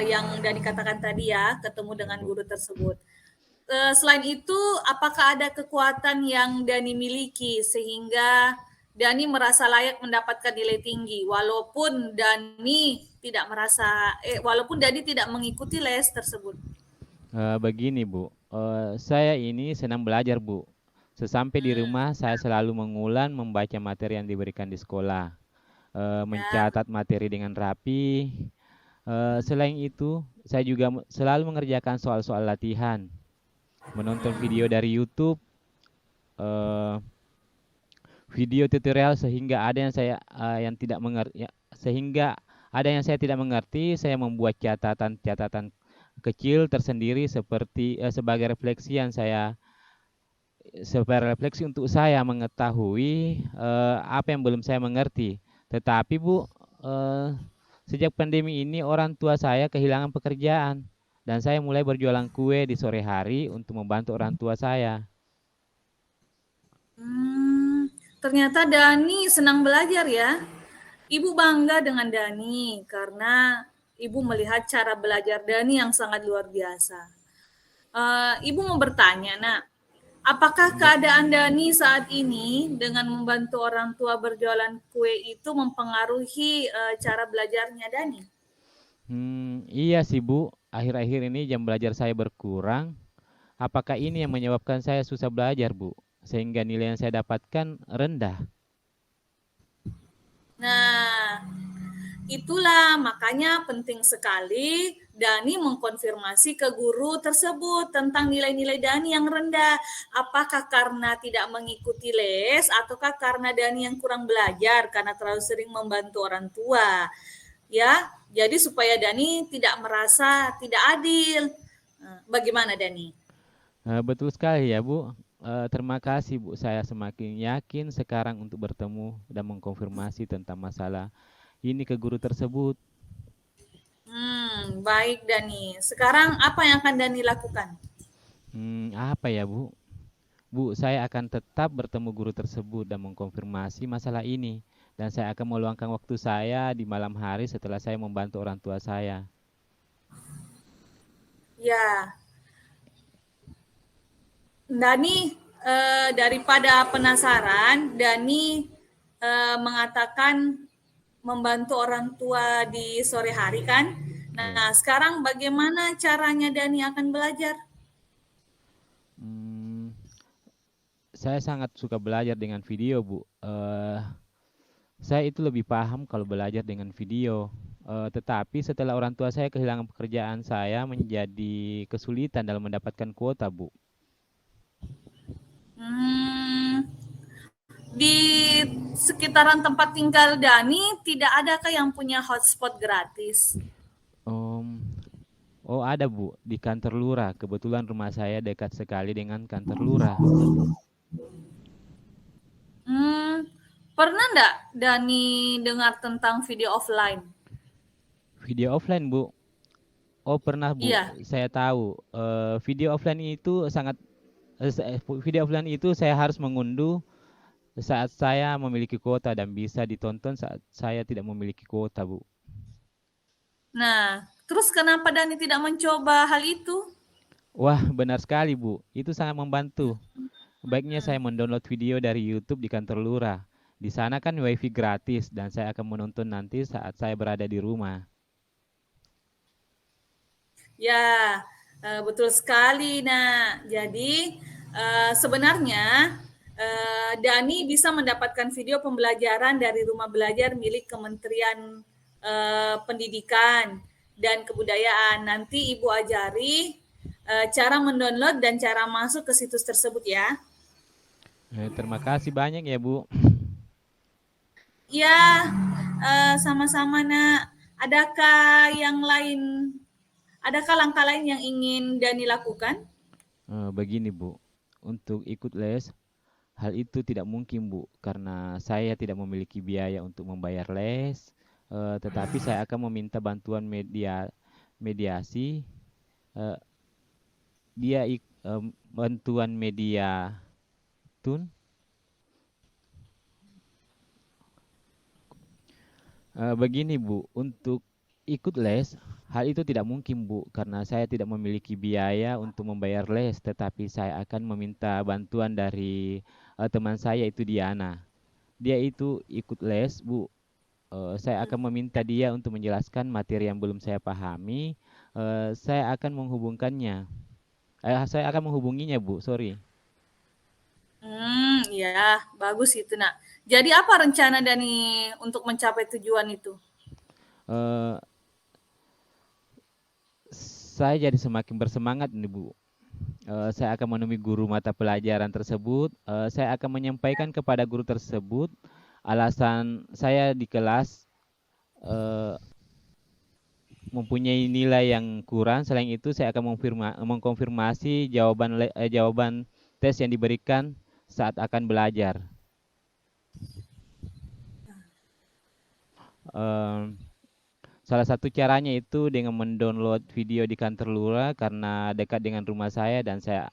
yang Dani katakan tadi ya, ketemu dengan Bu. guru tersebut. Selain itu, apakah ada kekuatan yang Dani miliki sehingga Dani merasa layak mendapatkan nilai tinggi, walaupun walaupun Dani tidak mengikuti les tersebut? Begini, Bu. Saya ini senang belajar, Bu. Sesampai di Hmm, rumah, saya selalu mengulang membaca materi yang diberikan di sekolah, ya. mencatat materi dengan rapi. Selain itu, saya juga selalu mengerjakan soal-soal latihan, menonton video dari YouTube, eh, video tutorial sehingga ada yang yang tidak mengerti, sehingga ada yang saya tidak mengerti, saya membuat catatan-catatan kecil tersendiri sebagai refleksi untuk saya mengetahui apa yang belum saya mengerti. Tetapi Bu, eh, sejak pandemi ini orang tua saya kehilangan pekerjaan dan saya mulai berjualan kue di sore hari untuk membantu orang tua saya. Ternyata Dani senang belajar ya. Ibu bangga dengan Dani karena ibu melihat cara belajar Dani yang sangat luar biasa. Ibu mau bertanya, nak, apakah Bu. keadaan Dani saat ini dengan membantu orang tua berjualan kue itu mempengaruhi cara belajarnya Dani? Iya sih Bu, akhir-akhir ini jam belajar saya berkurang. Apakah ini yang menyebabkan saya susah belajar, Bu? sehingga nilai yang saya dapatkan rendah. Nah, itulah makanya penting sekali Dani mengkonfirmasi ke guru tersebut tentang nilai-nilai Dani yang rendah. Apakah karena tidak mengikuti les ataukah karena Dani yang kurang belajar karena terlalu sering membantu orang tua. Ya, jadi supaya Dani tidak merasa tidak adil. Bagaimana Dani? Betul sekali ya Bu. Terima kasih Bu. Saya semakin yakin sekarang untuk bertemu dan mengkonfirmasi tentang masalah ini ke guru tersebut. Baik Dani. Sekarang apa yang akan Dani lakukan? Apa ya Bu? Bu, saya akan tetap bertemu guru tersebut dan mengkonfirmasi masalah ini. Dan saya akan meluangkan waktu saya di malam hari setelah saya membantu orang tua saya. Ya, Dani daripada penasaran, Dani mengatakan membantu orang tua di sore hari kan? Nah, sekarang bagaimana caranya Dani akan belajar? Saya sangat suka belajar dengan video, Bu. Saya itu lebih paham kalau belajar dengan video. Tetapi setelah orang tua saya kehilangan pekerjaan, saya menjadi kesulitan dalam mendapatkan kuota, Bu. Di sekitaran tempat tinggal Dani, tidak adakah yang punya hotspot gratis? Oh ada Bu, di kantor lurah. Kebetulan rumah saya dekat sekali dengan kantor lurah. Pernah enggak Dani dengar tentang video offline? Video offline Bu? Oh pernah Bu, Iya. saya tahu. Video offline itu video offline itu saya harus mengunduh saat saya memiliki kuota dan bisa ditonton saat saya tidak memiliki kuota, Bu. Nah, terus kenapa Dani tidak mencoba hal itu? Wah, benar sekali, Bu. Itu sangat membantu. Baiknya saya mendownload video dari YouTube di kantor lurah. Di sana kan WiFi gratis dan saya akan menonton nanti saat saya berada di rumah. Ya, betul sekali. Nah, jadi sebenarnya Dani bisa mendapatkan video pembelajaran dari rumah belajar milik Kementerian Pendidikan dan Kebudayaan. Nanti Ibu ajari cara mendownload dan cara masuk ke situs tersebut ya. Terima kasih banyak ya, Bu. Ya, sama-sama Nak. Adakah yang lain? Adakah langkah lain yang ingin Dani lakukan? Begini, Bu. Untuk ikut les, hal itu tidak mungkin, Bu, karena saya tidak memiliki biaya untuk membayar les. Tetapi saya akan meminta bantuan mediasi. Bantuan media tun. Begini Bu, untuk ikut les, hal itu tidak mungkin Bu, karena saya tidak memiliki biaya untuk membayar les, tetapi saya akan meminta bantuan dari teman saya itu Diana. Dia itu ikut les Bu. Saya akan meminta dia untuk menjelaskan materi yang belum saya pahami. Saya akan menghubungkannya. Saya akan menghubunginya Bu, sorry. Ya, bagus itu Nak. Jadi apa rencana Dani untuk mencapai tujuan itu? Saya jadi semakin bersemangat nih Bu. Saya akan menemui guru mata pelajaran tersebut. Saya akan menyampaikan kepada guru tersebut alasan saya di kelas mempunyai nilai yang kurang. Selain itu, saya akan mengkonfirmasi jawaban tes yang diberikan saat akan belajar. Salah satu caranya itu dengan mendownload video di kantor lurah karena dekat dengan rumah saya dan saya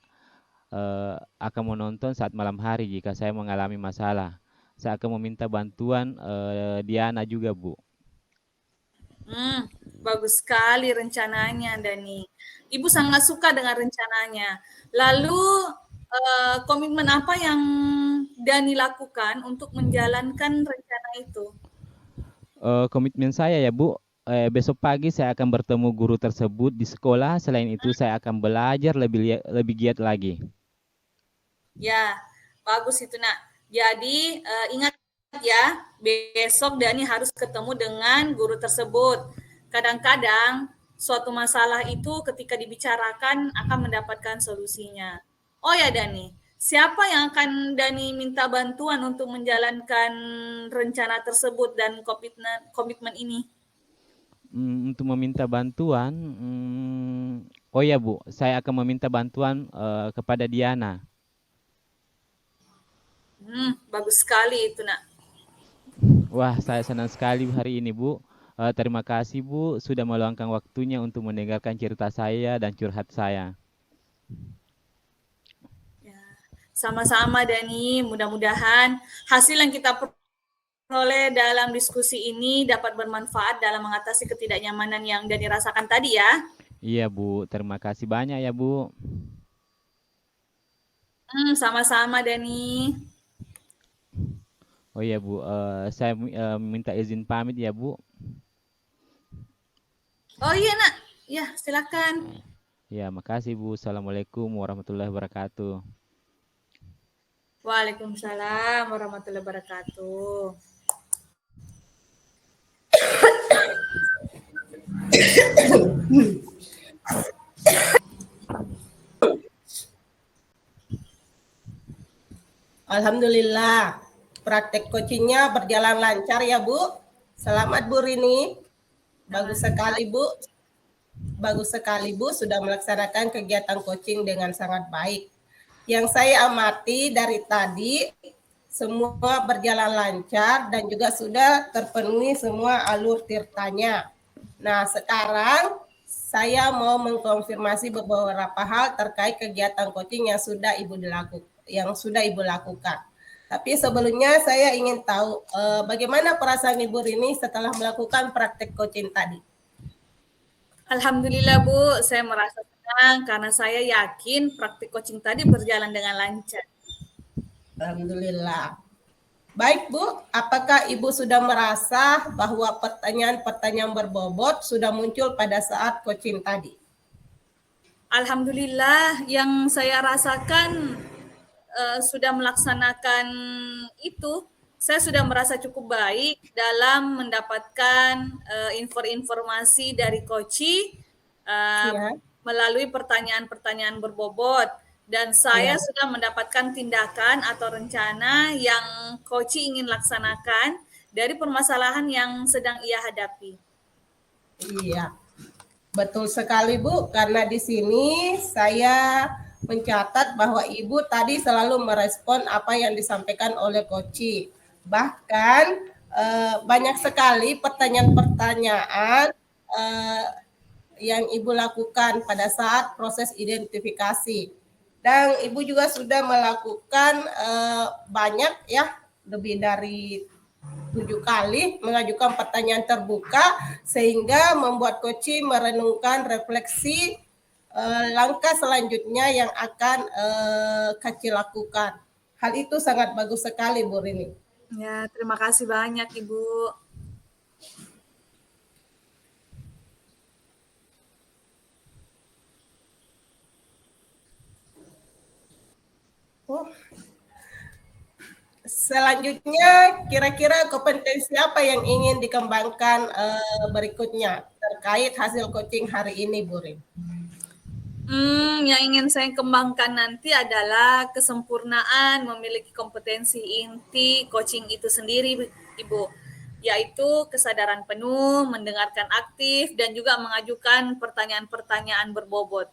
akan menonton saat malam hari jika saya mengalami masalah. Saya akan meminta bantuan Diana juga, Bu. Bagus sekali rencananya, Dani. Ibu sangat suka dengan rencananya. Lalu komitmen apa yang Dani lakukan untuk menjalankan rencana itu? Komitmen saya ya, Bu. Besok pagi saya akan bertemu guru tersebut di sekolah. Selain itu saya akan belajar lebih giat lagi. Ya, Bagus itu nak. Jadi ingat ya, besok Dani harus ketemu dengan guru tersebut. Kadang-kadang suatu masalah itu ketika dibicarakan akan mendapatkan solusinya. Oh ya Dani, siapa yang akan Dani minta bantuan untuk menjalankan rencana tersebut dan komitmen ini? Untuk meminta bantuan, oh ya Bu, saya akan meminta bantuan kepada Diana. Bagus sekali itu nak. Wah, saya senang sekali hari ini Bu. Terima kasih Bu sudah meluangkan waktunya untuk mendengarkan cerita saya dan curhat saya. Ya, sama-sama Dani, mudah-mudahan hasil yang kita peroleh dalam diskusi ini dapat bermanfaat dalam mengatasi ketidaknyamanan yang Dani rasakan tadi ya. Iya Bu, terima kasih banyak ya Bu. Sama-sama Dani. Oh iya Bu, saya minta izin pamit ya Bu. Oh iya nak, ya silakan. Ya, makasih Bu. Assalamualaikum warahmatullahi wabarakatuh. Waalaikumsalam warahmatullahi wabarakatuh. Alhamdulillah, praktek coachingnya berjalan lancar ya Bu. Selamat Bu Rini. Bagus sekali Bu. Bagus sekali Bu sudah melaksanakan kegiatan coaching dengan sangat baik. Yang saya amati dari tadi semua berjalan lancar dan juga sudah terpenuhi semua alur tirtanya. Nah, sekarang saya mau mengkonfirmasi beberapa hal terkait kegiatan coaching yang sudah Ibu lakukan. Tapi sebelumnya saya ingin tahu bagaimana perasaan Ibu Rini setelah melakukan praktek coaching tadi. Alhamdulillah Bu, saya merasa senang karena saya yakin praktik coaching tadi berjalan dengan lancar. Alhamdulillah. Baik Bu, apakah Ibu sudah merasa bahwa pertanyaan-pertanyaan berbobot sudah muncul pada saat coaching tadi? Alhamdulillah, yang saya rasakan sudah melaksanakan itu, saya sudah merasa cukup baik dalam mendapatkan informasi dari coach melalui pertanyaan-pertanyaan berbobot, dan saya sudah mendapatkan tindakan atau rencana yang coach ingin laksanakan dari permasalahan yang sedang ia hadapi. Iya, betul sekali Bu, karena di sini saya mencatat bahwa Ibu tadi selalu merespon apa yang disampaikan oleh coach. Bahkan banyak sekali pertanyaan-pertanyaan yang Ibu lakukan pada saat proses identifikasi. Dan Ibu juga sudah melakukan banyak ya, lebih dari 7 kali mengajukan pertanyaan terbuka sehingga membuat coach merenungkan refleksi langkah selanjutnya yang akan Kaci lakukan. Hal itu sangat bagus sekali Bu Rini. Ya, terima kasih banyak Ibu. Selanjutnya, kira-kira kompetensi apa yang ingin dikembangkan berikutnya terkait hasil coaching hari ini, Bu Rin? Yang ingin saya kembangkan nanti adalah kesempurnaan memiliki kompetensi inti coaching itu sendiri, Ibu, yaitu kesadaran penuh, mendengarkan aktif, dan juga mengajukan pertanyaan-pertanyaan berbobot.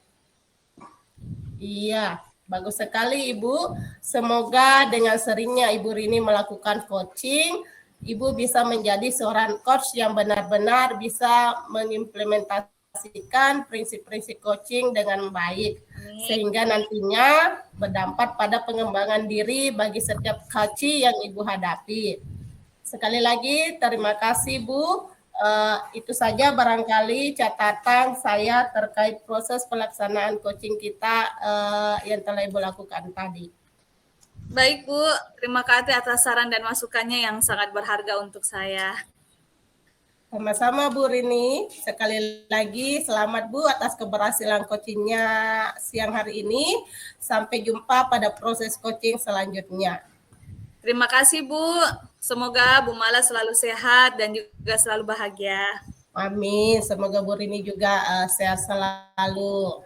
Iya, bagus sekali Ibu. Semoga dengan seringnya Ibu Rini melakukan coaching, Ibu bisa menjadi seorang coach yang benar-benar bisa mengimplementasikan prinsip-prinsip coaching dengan baik. Sehingga nantinya berdampak pada pengembangan diri bagi setiap coach yang Ibu hadapi. Sekali lagi terima kasih Bu. Itu saja barangkali catatan saya terkait proses pelaksanaan coaching kita yang telah Ibu lakukan tadi. Baik Bu, terima kasih atas saran dan masukannya yang sangat berharga untuk saya. Sama-sama Bu Rini. Sekali lagi selamat Bu atas keberhasilan coachingnya siang hari ini. Sampai jumpa pada proses coaching selanjutnya. Terima kasih Bu. Semoga Bu Mala selalu sehat dan juga selalu bahagia. Amin. Semoga Bu Rini juga sehat selalu.